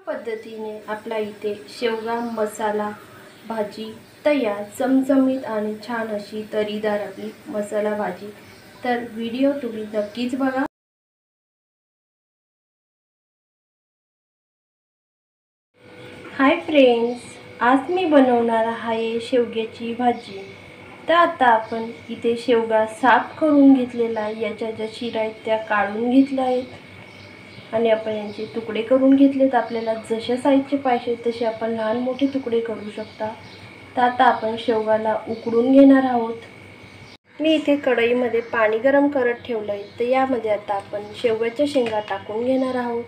पद्धतीने आपल्या इथे शेवगा मसाला भाजी तयार, चमचमीत आणि छान अशी तरीदार आपली मसाला भाजी। तर व्हिडिओ तुम्ही नक्कीच बघा। हाय फ्रेंड्स, आज मी बनवणार आहे शेवग्याची भाजी। तर आता आपण इथे शेवगा साफ करून घेतलेला आहे, याच्या ज्या शिरा आहेत त्या काढून घेतल्या आहेत आणि आपण यांचे तुकडे करून घेतलेत। आपल्याला जशा साईजचे पाहिजे तसे आपण लहान मोठे तुकडे करू शकता। तर आता आपण शेवगाला उकडून घेणार आहोत। मी इथे कढईमध्ये पाणी गरम करत ठेवलं आहे, तर यामध्ये आता आपण शेवग्याच्या शेंगा टाकून घेणार आहोत।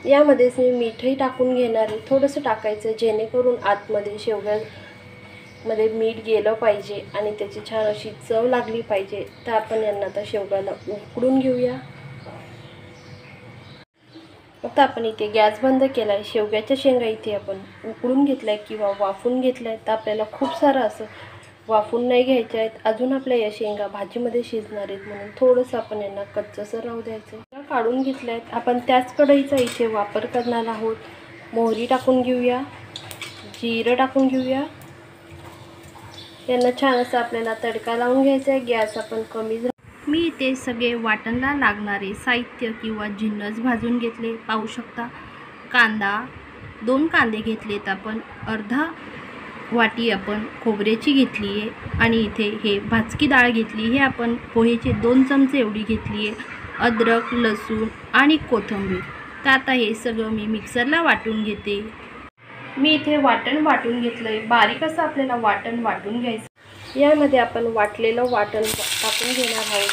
यामध्येच मी मीठही टाकून घेणार आहे, थोडंसं टाकायचं जेणेकरून आतमध्ये शेवग्यामध्ये मीठ गेलं पाहिजे आणि त्याची छान अशी चव लागली पाहिजे। तर आपण यांना आता शेवगाला उकडून घेऊया। आता आपण इथे गॅस बंद केला आहे। शेवग्याच्या शेंगा इथे आपण उकडून घेतल्या किंवा वाफून घेतल्या। तर आपल्याला खूप सारं असं वाफून नाही घ्यायचे आहेत, अजून आपल्या या शेंगा भाजीमध्ये शिजणार आहेत, म्हणून थोडंसं आपण यांना कच्चंसं राहू द्यायचं। काढून घेतल्या आहेत, आपण त्याच कढईचा इथे वापर करणार आहोत। मोहरी टाकून घेऊया, जिरं टाकून घेऊया। यांना छान असं आपल्याला तडका लावून घ्यायचा आहे। गॅस आपण कमी। मी इथे सगळे वाटणला लागणारे साहित्य किंवा जिन्नस भाजून घेतले, पाहू शकता। कांदा, 2 कांदे घेतलेत आपण, अर्धा वाटी आपण खोबऱ्याची घेतली आहे आणि इथे हे भाजकी डाळ घेतली, हे आपण पोहेचे 2 चमचे एवढी घेतली आहे। अद्रक, लसूण आणि कोथिंबीर। तर आता हे सगळं मी मिक्सरला वाटून घेते। मी इथे वाटण वाटून घेतलं आहे, बारीक असं आपल्याला वाटण वाटून घ्यायचं। यामध्ये आपण वाटलेलं वाटण टाकून घेणार आहोत।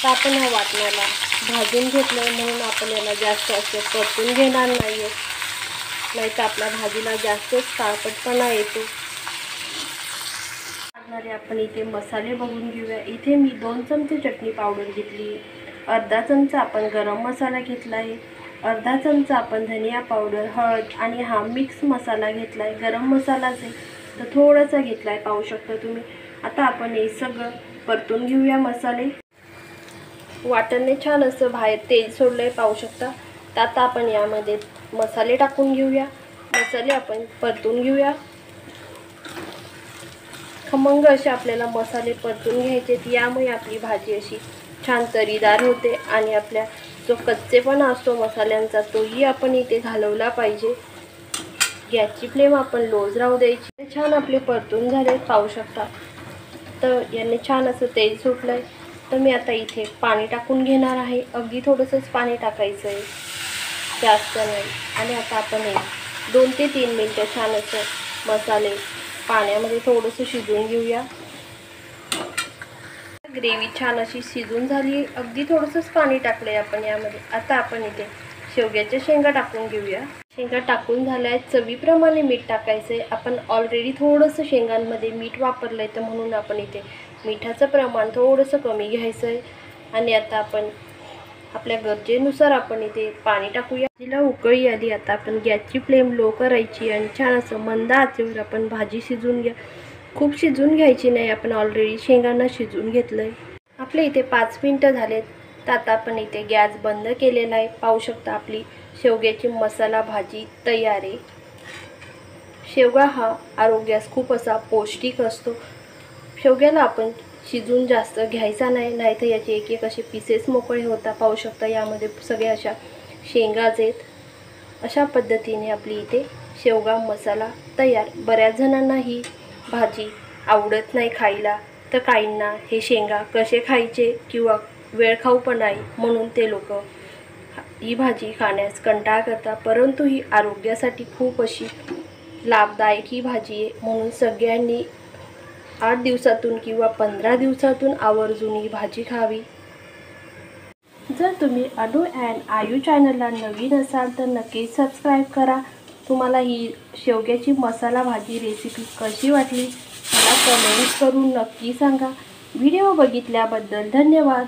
तर आपण या वाटणाला भाजून घेतलं आहे, म्हणून आपण याला जास्त असं परतून घेणार नाही आहे, नाही तर आपल्या भाजीला जास्तच काळपटपणा येतो। आपण इथे मसाले बघून घेऊया। इथे मी 2 चमचे चटणी पावडर घेतली, अर्धा चमचा आपण गरम मसाला घेतला आहे, अर्धा चमचा आपण धनिया पावडर, हळद आणि हा मिक्स मसाला घेतला आहे। गरम मसालाच आहे तर थोडासा घेतला आहे, पाहू शकता तुम्ही। आता आपण हे सगळं परतून घेऊया। मसाले वाटणने छान असं बाहेर तेल सोडलं आहे, पाहू शकता। तर आता आपण यामध्ये मसाले टाकून घेऊया। मसाले आपण परतून घेऊया। खमंग असे आपल्याला मसाले परतून घ्यायचे, यामुळे आपली भाजी अशी छान तरीदार होते आणि आपल्या जो कच्चेपणा असतो मसाल्यांचा तोही आपण इथे घालवला पाहिजे। गॅसची फ्लेम आपण लोच राहू द्यायची। छान आपले परतून झाले, पाहू शकता। तर याने छान असं तेल सुटलं आहे। तर मी आता इथे पाणी टाकून घेणार आहे, अगदी थोडंसंच पाणी टाकायचं आहे, जास्त नाही। आणि आता आपण हे 2 ते 3 मिनिटं छान असं मसाले पाण्यामध्ये थोडंसं शिजवून घेऊया। ग्रेव्ही छान अशी शिजून झाली, अगदी थोडंसंच पाणी टाकलं आहे आपण यामध्ये। आता आपण इथे शेवग्याच्या शेंगा टाकून घेऊया। शेंगा टाकून झाल्या आहेत, चवीप्रमाणे मीठ टाकायचं आहे। आपण ऑलरेडी थोडंसं शेंगांमध्ये मीठ वापरलं आहे, तर म्हणून आपण इथे मिठाचं प्रमाण थोडंसं कमी घ्यायचं आहे। आणि आता आपण आपल्या गरजेनुसार आपण इथे पाणी टाकूया। तिला उकळी आली, आता आपण गॅसची फ्लेम लो करायची आणि छान असं मंद आचेवर आपण भाजी शिजवून घ्या। खूप शिजवून घ्यायची नाही, आपण ऑलरेडी शेंगांना शिजवून घेतलं आहे। आपले इथे 5 मिनिटं झालेत। तर आता आपण इथे गॅस बंद केलेला आहे, पाहू शकता। आपली शेवग्याची मसाला भाजी तयार आहे। शेवगा हा आरोग्यास खूप असा पौष्टिक असतो। शेवग्याला आपण शिजून जास्त घ्यायचा नाही, नाहीतर याचे एक एक असे पीसेस मोकळे होता, पाहू शकता। यामध्ये सगळ्या अशा शेंगाच आहेत। अशा पद्धतीने आपली इथे शेवगा मसाला तयार। बऱ्याच जणांना ही भाजी आवडत नाही खायला, तर काहींना हे शेंगा कसे खायचे किंवा वेळखाऊ पण आहे, म्हणून ते लोक ही भाजी खाण्यास कंटाळा करतात, परंतु ही आरोग्यासाठी खूप अशी लाभदायक ही भाजी आहे। म्हणून सगळ्यांनी 8 दिवसातून किंवा 15 दिवसातून आवर्जून ही भाजी खावी। जर तुम्ही अनु अँड आयू चॅनलला नवीन असाल तर नक्कीच सबस्क्राईब करा। तुम्हाला ही शेवग्याची मसाला भाजी रेसिपी कशी वाटली मला कमेंट्स करून नक्की सांगा। व्हिडिओ बघितल्याबद्दल धन्यवाद।